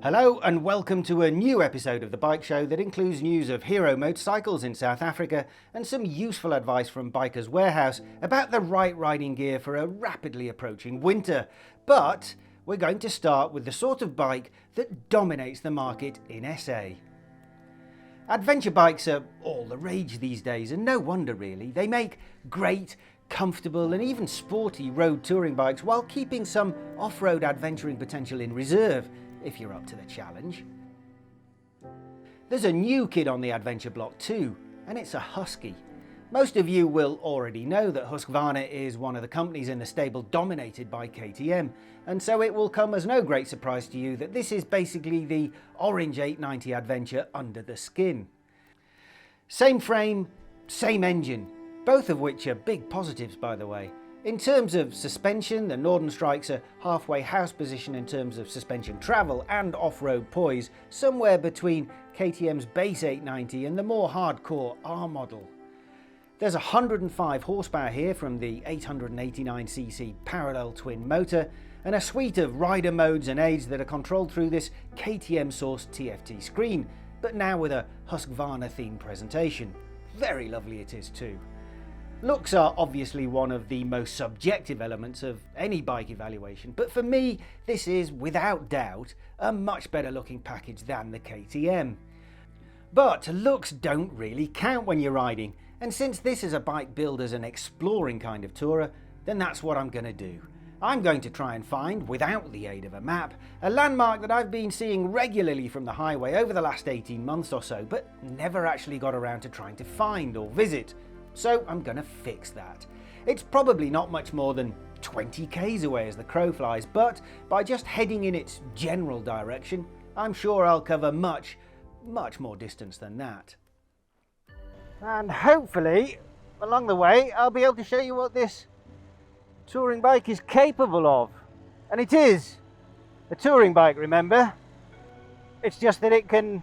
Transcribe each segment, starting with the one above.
Hello and welcome to a new episode of The Bike Show that includes news of hero motorcycles in South Africa and some useful advice from Bikers Warehouse about the right riding gear for a rapidly approaching winter. But we're going to start with the sort of bike that dominates the market in SA. Adventure bikes are all the rage these days, and no wonder really. They make great, comfortable and even sporty road touring bikes while keeping some off-road adventuring potential in reserve, if you're up to the challenge. There's a new kid on the adventure block too, and it's a Husky. Most of you will already know that Husqvarna is one of the companies in the stable dominated by KTM, and so it will come as no great surprise to you that this is basically the orange 890 Adventure under the skin. Same frame, same engine, both of which are big positives by the way. In terms of suspension, the Norden strikes a halfway house position in terms of suspension travel and off-road poise, somewhere between KTM's base 890 and the more hardcore R model. There's 105 horsepower here from the 889cc parallel twin motor, and a suite of rider modes and aids that are controlled through this KTM-sourced TFT screen, but now with a Husqvarna themed presentation. Very lovely it is too. Looks are obviously one of the most subjective elements of any bike evaluation, but for me this is without doubt a much better looking package than the KTM. But looks don't really count when you're riding, and since this is a bike billed as an exploring kind of tourer, then that's what I'm going to do. I'm going to try and find, without the aid of a map, a landmark that I've been seeing regularly from the highway over the last 18 months or so, but never actually got around to trying to find or visit. So I'm going to fix that. It's probably not much more than 20 k's away as the crow flies, but by just heading in its general direction, I'm sure I'll cover much more distance than that. And hopefully, along the way, I'll be able to show you what this touring bike is capable of. And it is a touring bike, remember? It's just that it can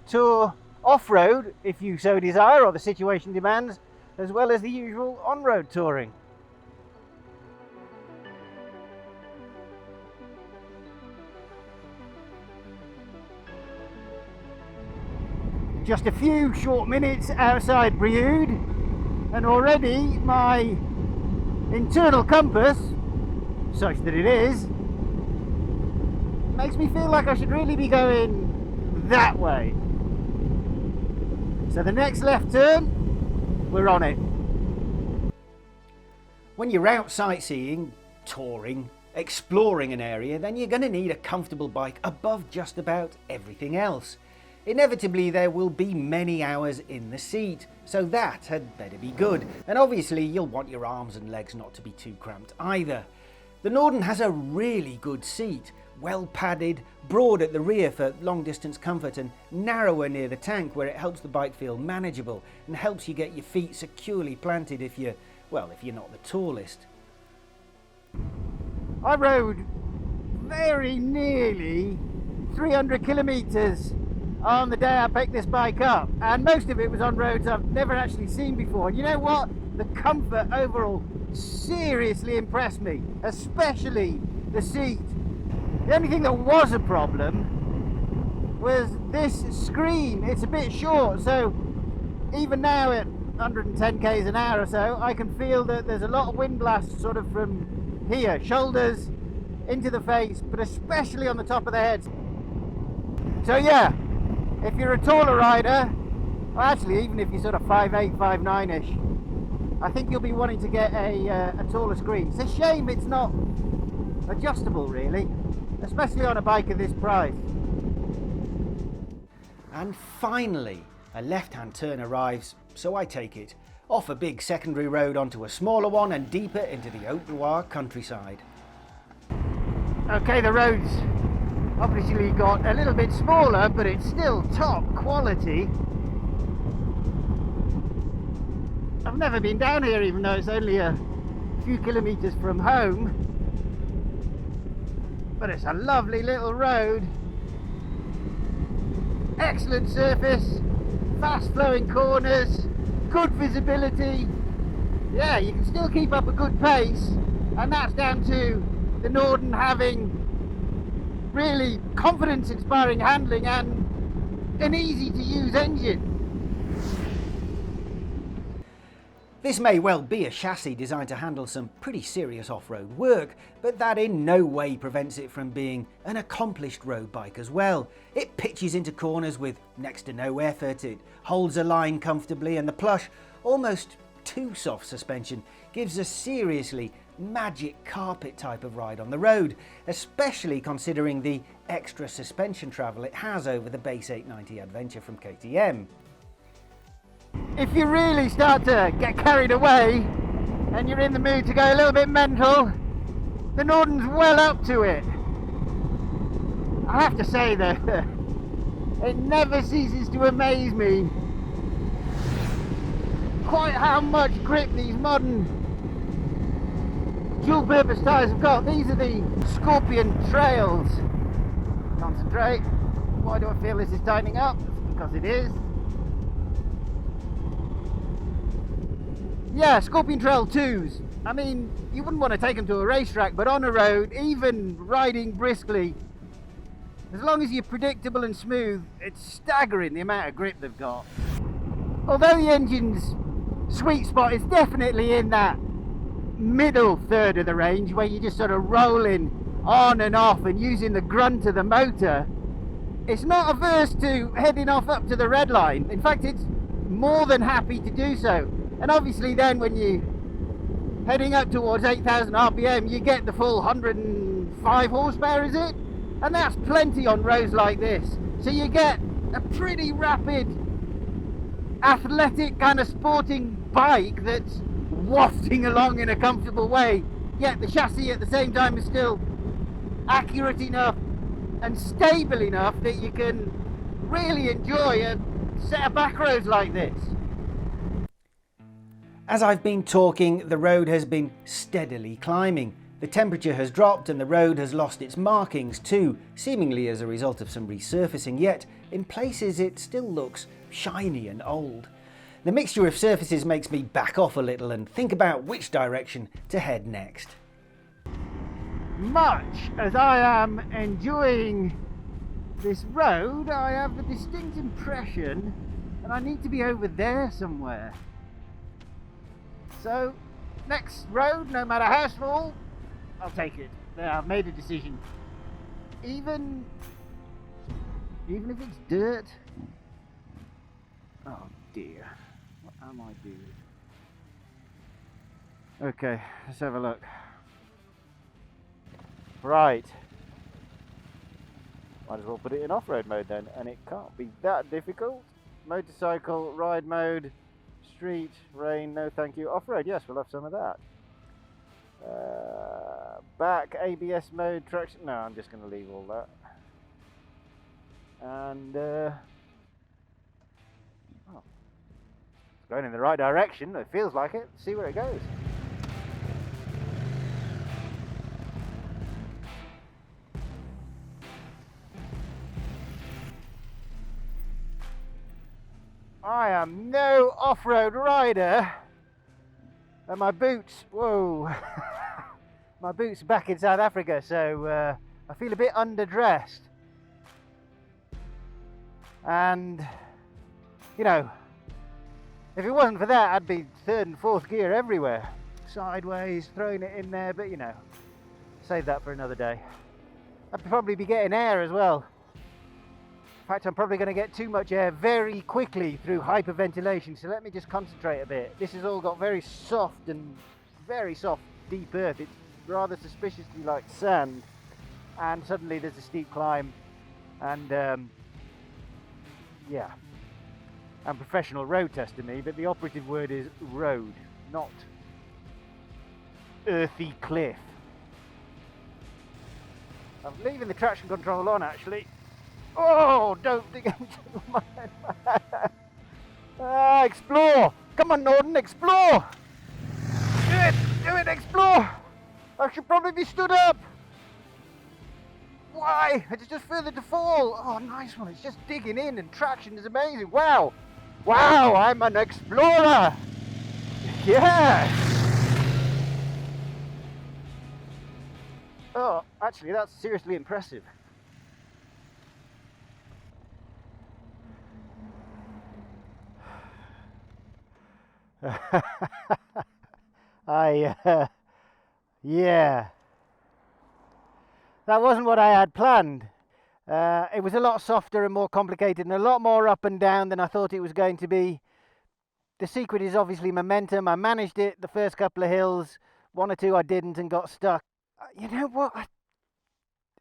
tour off-road if you so desire or the situation demands, as well as the usual on-road touring. Just a few short minutes outside Brioude, and already my internal compass, such that it is, makes me feel like I should really be going that way. So the next left turn, we're on it. When you're out sightseeing, touring, exploring an area, then you're going to need a comfortable bike above just about everything else. Inevitably there will be many hours in the seat, so that had better be good, and obviously you'll want your arms and legs not to be too cramped either. The Norden has a really good seat, well padded, broad at the rear for long distance comfort and narrower near the tank where it helps the bike feel manageable and helps you get your feet securely planted if you're not the tallest. I rode very nearly 300 kilometres on the day I picked this bike up, and most of it was on roads I've never actually seen before. And you know what? The comfort overall seriously impressed me, especially the seat. The only thing that was a problem was this screen. It's a bit short, so even now at 110 k's an hour or so, I can feel that there's a lot of wind blast sort of from here, shoulders into the face, but especially on the top of the head. So yeah, if you're a taller rider, or actually even if you're sort of 5'8", 5'9"-ish, I think you'll be wanting to get a taller screen. It's a shame it's not adjustable really, especially on a bike of this price. And finally, a left-hand turn arrives, so I take it, off a big secondary road onto a smaller one and deeper into the Haute-Loire countryside. Okay, the road's obviously got a little bit smaller, but it's still top quality. I've never been down here, even though it's only a few kilometres from home. But it's a lovely little road. Excellent surface, fast flowing corners, good visibility. Yeah, you can still keep up a good pace, and that's down to the Norden having really confidence-inspiring handling and an easy-to-use engine. This may well be a chassis designed to handle some pretty serious off-road work, but that in no way prevents it from being an accomplished road bike as well. It pitches into corners with next to no effort, it holds a line comfortably, and the plush, almost too soft suspension gives a seriously magic carpet type of ride on the road, especially considering the extra suspension travel it has over the base 890 Adventure from KTM. If you really start to get carried away and you're in the mood to go a little bit mental, the Norden's well up to it. I have to say that it never ceases to amaze me quite how much grip these modern dual purpose tyres have got. These are the Scorpion Trails. Concentrate. Why do I feel this is tightening up? It's because it is. Yeah, Scorpion Trail 2s. I mean, you wouldn't want to take them to a racetrack, but on a road, even riding briskly, as long as you're predictable and smooth, it's staggering the amount of grip they've got. Although the engine's sweet spot is definitely in that middle third of the range, where you're just sort of rolling on and off and using the grunt of the motor, it's not averse to heading off up to the red line. In fact, it's more than happy to do so. And obviously then when you're heading up towards 8,000 RPM, you get the full 105 horsepower, is it? And that's plenty on roads like this. So you get a pretty rapid, athletic kind of sporting bike that's wafting along in a comfortable way. Yet the chassis at the same time is still accurate enough and stable enough that you can really enjoy a set of back roads like this. As I've been talking, the road has been steadily climbing. The temperature has dropped and the road has lost its markings too, seemingly as a result of some resurfacing, yet in places it still looks shiny and old. The mixture of surfaces makes me back off a little and think about which direction to head next. Much as I am enjoying this road, I have the distinct impression that I need to be over there somewhere. So, next road, no matter how small, I'll take it. There, I've made a decision. Even if it's dirt. Oh dear, what am I doing? Okay, let's have a look. Right. Might as well put it in off-road mode then, and it can't be that difficult. Motorcycle, ride mode, street, rain, no thank you. Off-road, yes, we'll have some of that. Back, ABS mode, traction, no, I'm just going to leave all that. And, oh, it's going in the right direction, it feels like it. See where it goes. I am no off-road rider, and my boots, whoa, my boots are back in South Africa, so I feel a bit underdressed. And, you know, if it wasn't for that, I'd be third and fourth gear everywhere. Sideways, throwing it in there, but you know, save that for another day. I'd probably be getting air as well. In fact, I'm probably going to get too much air very quickly through hyperventilation, so let me just concentrate a bit. This has all got very soft, deep earth. It's rather suspiciously like sand, and suddenly there's a steep climb, and yeah, I'm professional road tester me, but the operative word is road, not earthy cliff. I'm leaving the traction control on actually. Oh, don't dig into my... explore! Come on, Norden, explore! Do it, explore! I should probably be stood up! Why? It's just further to fall! Oh, nice one, it's just digging in and traction is amazing, wow! Wow, I'm an explorer! Yes! Oh, actually, that's seriously impressive. Yeah, that wasn't what I had planned. It was a lot softer and more complicated and a lot more up and down than I thought it was going to be. The secret is obviously momentum. I managed it the first couple of hills, one or two I didn't and got stuck. You know what?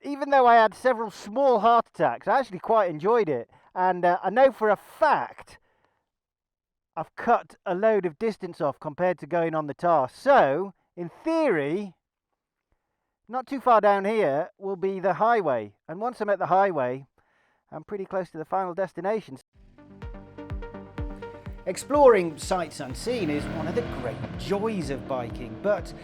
Even though I had several small heart attacks, I actually quite enjoyed it. And I know for a fact I've cut a load of distance off compared to going on the tar. So, in theory, not too far down here will be the highway. And once I'm at the highway, I'm pretty close to the final destination. Exploring sights unseen is one of the great joys of biking, but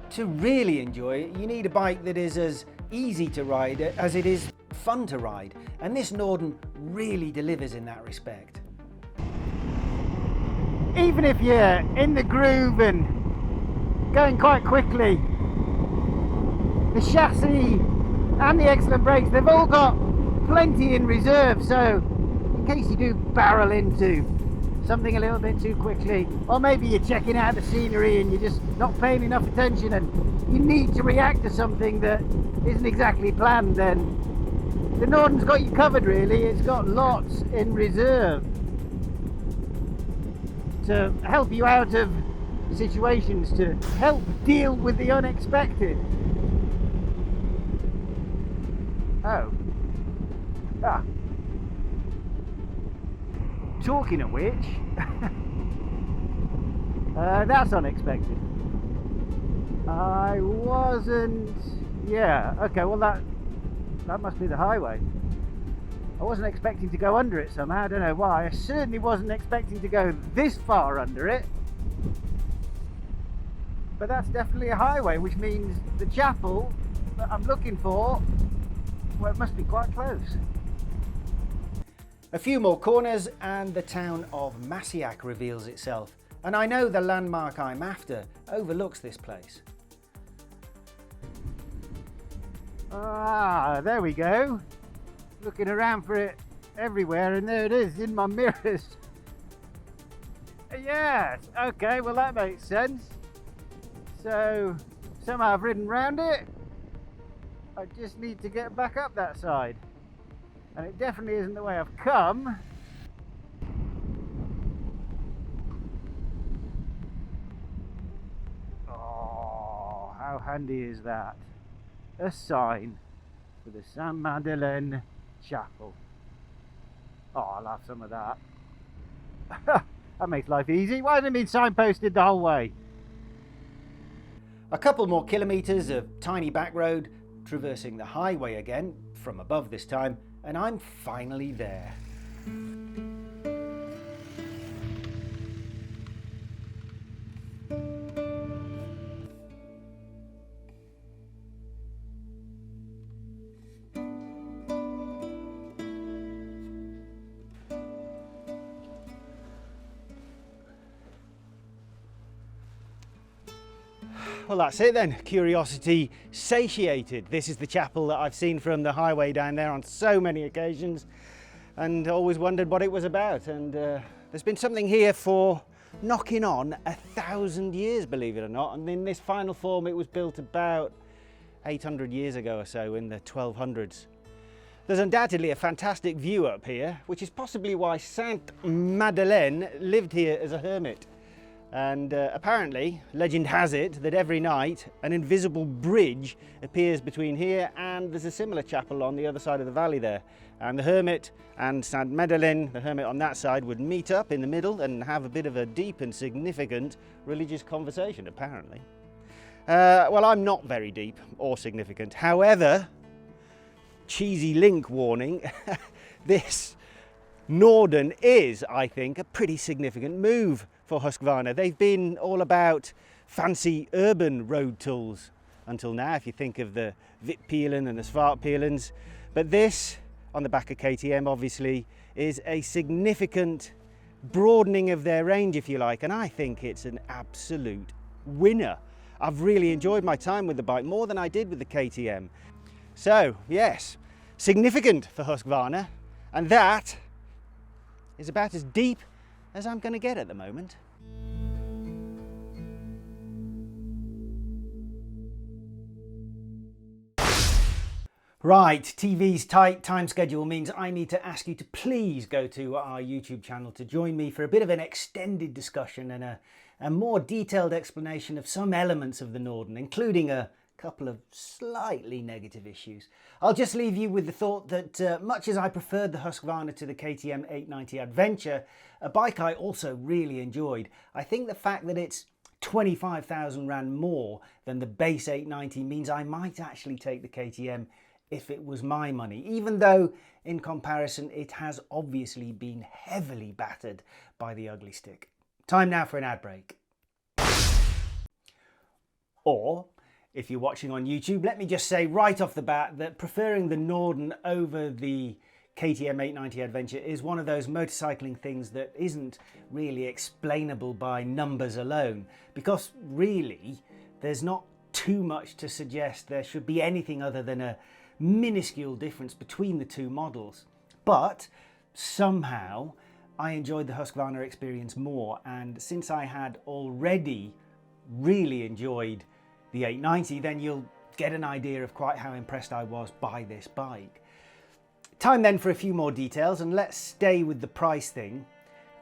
to really enjoy it, you need a bike that is as easy to ride as it is fun to ride, and this Norden really delivers in that respect. Even if you're in the groove and going quite quickly, the chassis and the excellent brakes, they've all got plenty in reserve, so in case you do barrel into something a little bit too quickly, or maybe you're checking out the scenery and you're just not paying enough attention and you need to react to something that isn't exactly planned, then the Norden's got you covered really. It's got lots in reserve to help you out of situations, to help deal with the unexpected. Talking of which, that's unexpected. I wasn't... Yeah, okay, well that must be the highway. I wasn't expecting to go under it somehow, I don't know why. I certainly wasn't expecting to go this far under it. But that's definitely a highway, which means the chapel that I'm looking for, well, it must be quite close. A few more corners and the town of Massiac reveals itself, and I know the landmark I'm after overlooks this place. Ah, there we go. Looking around for it everywhere, and there it is in my mirrors. Yes, okay, well that makes sense. So somehow I've ridden round it. I just need to get back up that side. And it definitely isn't the way I've come. Oh, how handy is that? A sign for the Saint Madeleine Chapel. Oh, I'll have some of that. That makes life easy. Why hasn't it been signposted the whole way? A couple more kilometres of tiny back road, traversing the highway again, from above this time, and I'm finally there. Well, that's it then. Curiosity satiated. This is the chapel that I've seen from the highway down there on so many occasions and always wondered what it was about. And there's been something here for knocking on 1,000 years, believe it or not. And in this final form, it was built about 800 years ago or so, in the 1200s. There's undoubtedly a fantastic view up here, which is possibly why Saint Madeleine lived here as a hermit. And apparently, legend has it that every night an invisible bridge appears between here and there's a similar chapel on the other side of the valley there. And the hermit and Saint Madeleine, the hermit on that side, would meet up in the middle and have a bit of a deep and significant religious conversation, apparently. Well, I'm not very deep or significant. However, cheesy link warning, this Norden is, I think, a pretty significant move for Husqvarna. They've been all about fancy urban road tools until now, if you think of the Vitpilen and the Svartpilens. But this, on the back of KTM, obviously, is a significant broadening of their range, if you like, and I think it's an absolute winner. I've really enjoyed my time with the bike, more than I did with the KTM. So, yes, significant for Husqvarna, and that is about as deep as I'm going to get at the moment. Right, TV's tight time schedule means I need to ask you to please go to our YouTube channel to join me for a bit of an extended discussion and a more detailed explanation of some elements of the Norden, including a couple of slightly negative issues. I'll just leave you with the thought that much as I preferred the Husqvarna to the KTM 890 Adventure, a bike I also really enjoyed, I think the fact that it's 25,000 Rand more than the base 890 means I might actually take the KTM if it was my money, even though in comparison it has obviously been heavily battered by the ugly stick. Time now for an ad break. Or, if you're watching on YouTube, let me just say right off the bat that preferring the Norden over the KTM 890 Adventure is one of those motorcycling things that isn't really explainable by numbers alone, because really there's not too much to suggest there should be anything other than a minuscule difference between the two models. But somehow I enjoyed the Husqvarna experience more, and since I had already really enjoyed the 890, then you'll get an idea of quite how impressed I was by this bike. Time then for a few more details, and let's stay with the price thing.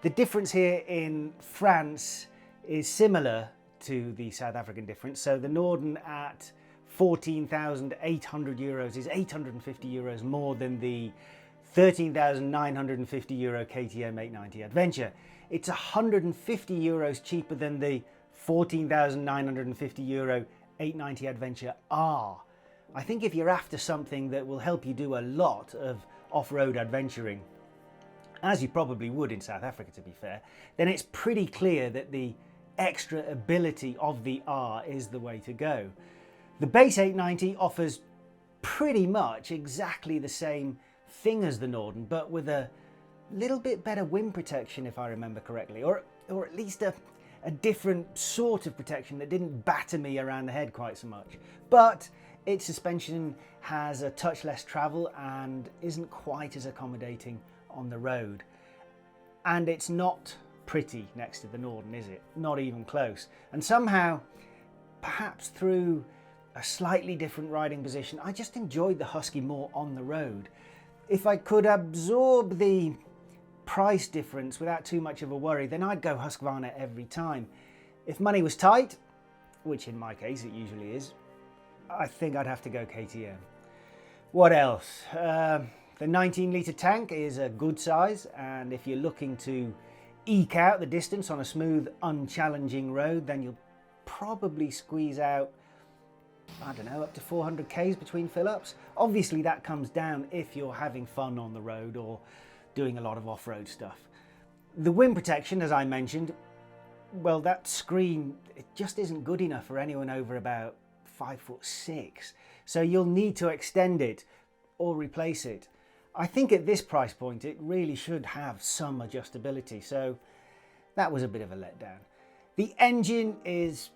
The difference here in France is similar to the South African difference. So the Norden at 14,800 euros is 850 euros more than the 13,950 euro KTM 890 Adventure. It's 150 euros cheaper than the 14,950 euro 890 Adventure R. I think if you're after something that will help you do a lot of off-road adventuring, as you probably would in South Africa to be fair, then it's pretty clear that the extra ability of the R is the way to go. The base 890 offers pretty much exactly the same thing as the Norden, but with a little bit better wind protection, if I remember correctly, or at least a different sort of protection that didn't batter me around the head quite so much. But its suspension has a touch less travel and isn't quite as accommodating on the road. And it's not pretty next to the Norden, is it? Not even close. And somehow, perhaps through a slightly different riding position, I just enjoyed the Husky more on the road. If I could absorb the price difference without too much of a worry, then I'd go Husqvarna every time. If money was tight, which in my case it usually is, I think I'd have to go KTM. What else? The 19-litre tank is a good size, and if you're looking to eke out the distance on a smooth, unchallenging road, then you'll probably squeeze out, I don't know, up to 400 Ks between fill-ups. Obviously that comes down if you're having fun on the road or doing a lot of off-road stuff. The wind protection, as I mentioned, well, that screen, it just isn't good enough for anyone over about 5'6", so you'll need to extend it or replace it. I think at this price point it really should have some adjustability, so that was a bit of a letdown. The engine is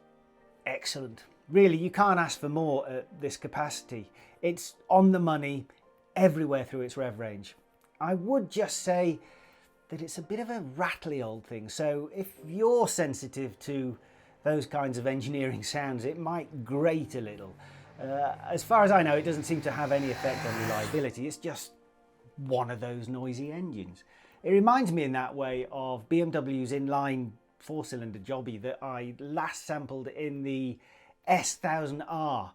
excellent. Really, you can't ask for more at this capacity. It's on the money everywhere through its rev range. I would just say that it's a bit of a rattly old thing, so if you're sensitive to those kinds of engineering sounds, it might grate a little. As far as I know, it doesn't seem to have any effect on reliability. It's just one of those noisy engines. It reminds me in that way of BMW's inline four-cylinder jobby that I last sampled in the S1000R.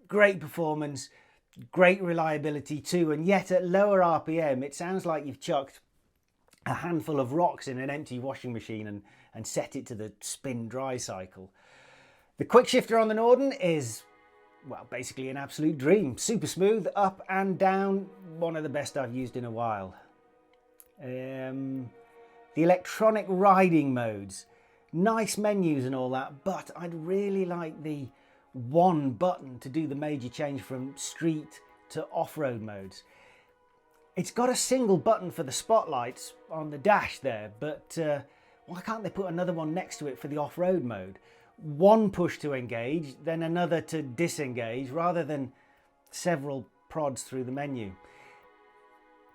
Great performance, great reliability too, and yet at lower RPM it sounds like you've chucked a handful of rocks in an empty washing machine and set it to the spin dry cycle. The quick shifter on the Norden is, well, basically an absolute dream. Super smooth, up and down, one of the best I've used in a while. The electronic riding modes, nice menus and all that, but I'd really like the one button to do the major change from street to off-road modes. It's got a single button for the spotlights on the dash there, but why can't they put another one next to it for the off-road mode? One push to engage, then another to disengage, rather than several prods through the menu.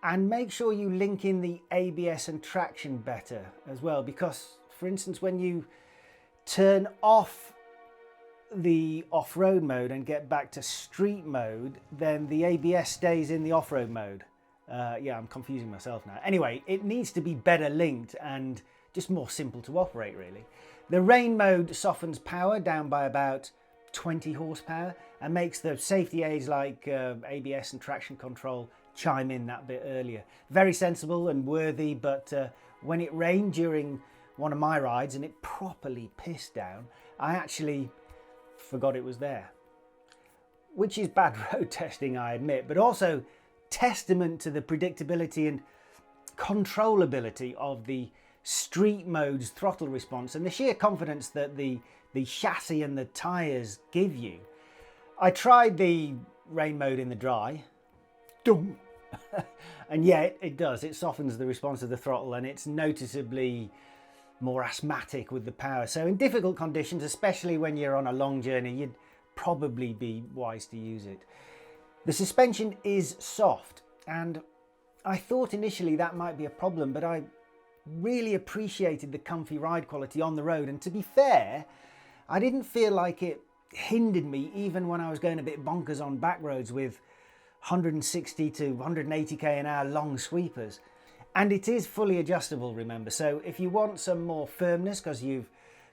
And make sure you link in the ABS and traction better as well, because, for instance, when you turn off the off-road mode and get back to street mode, then the ABS stays in the off-road mode. Yeah, I'm confusing myself now. Anyway, it needs to be better linked and just more simple to operate, really. The rain mode softens power down by about 20 horsepower and makes the safety aids like ABS and traction control chime in that bit earlier. Very sensible and worthy, but when it rained during one of my rides and it properly pissed down, I actually forgot it was there. Which is bad road testing, I admit, but also testament to the predictability and controllability of the street mode's throttle response and the sheer confidence that the chassis and the tyres give you. I tried the rain mode in the dry, and yeah, it does. It softens the response of the throttle and it's noticeably more asthmatic with the power. So in difficult conditions, especially when you're on a long journey, you'd probably be wise to use it. The suspension is soft, and I thought initially that might be a problem, but I really appreciated the comfy ride quality on the road, and to be fair, I didn't feel like it hindered me even when I was going a bit bonkers on back roads with 160 to 180k an hour long sweepers. And it is fully adjustable, remember, so if you want some more firmness because you've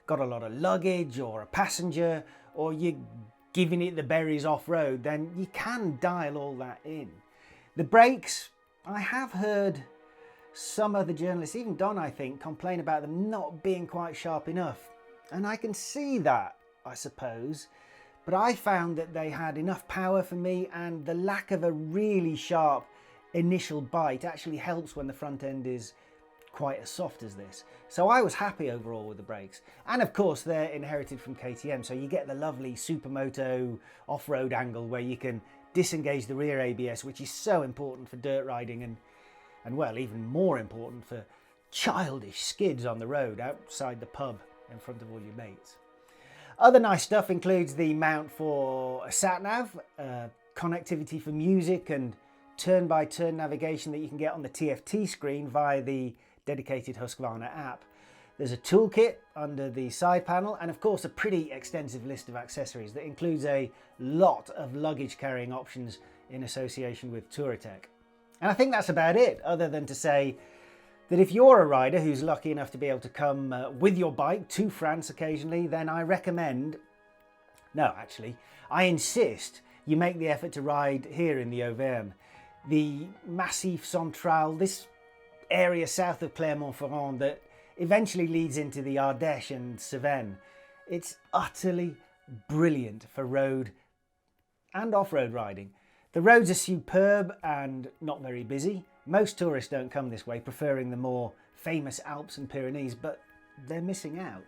got a lot of luggage or a passenger, or you're giving it the berries off-road, then you can dial all that in. The brakes, I have heard some other journalists, even Don I think, complain about them not being quite sharp enough. And I can see that, I suppose, but I found that they had enough power for me, and the lack of a really sharp initial bite actually helps when the front end is quite as soft as this. So I was happy overall with the brakes, and of course they're inherited from KTM, so you get the lovely supermoto off-road angle where you can disengage the rear ABS, which is so important for dirt riding and well, even more important for childish skids on the road outside the pub in front of all your mates. Other nice stuff includes the mount for a sat-nav, connectivity for music, and turn-by-turn navigation that you can get on the TFT screen via the dedicated Husqvarna app. There's a toolkit under the side panel, and of course a pretty extensive list of accessories that includes a lot of luggage carrying options in association with Touratech. And I think that's about it, other than to say that if you're a rider who's lucky enough to be able to come with your bike to France occasionally, then I recommend, no actually, I insist you make the effort to ride here in the Auvergne. The Massif Central, this area south of Clermont-Ferrand that eventually leads into the Ardèche and Cevennes. It's utterly brilliant for road and off-road riding. The roads are superb and not very busy. Most tourists don't come this way, preferring the more famous Alps and Pyrenees, but they're missing out.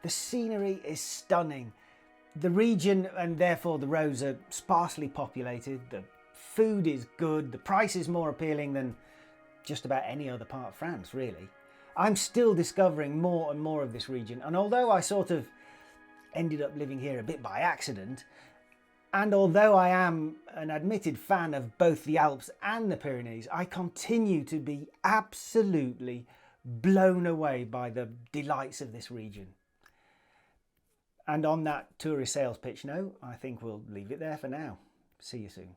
The scenery is stunning. The region and therefore the roads are sparsely populated. The food is good. The price is more appealing than just about any other part of France, really. I'm still discovering more and more of this region, and although I sort of ended up living here a bit by accident, and although I am an admitted fan of both the Alps and the Pyrenees, I continue to be absolutely blown away by the delights of this region. And on that tourist sales pitch note, I think we'll leave it there for now. See you soon.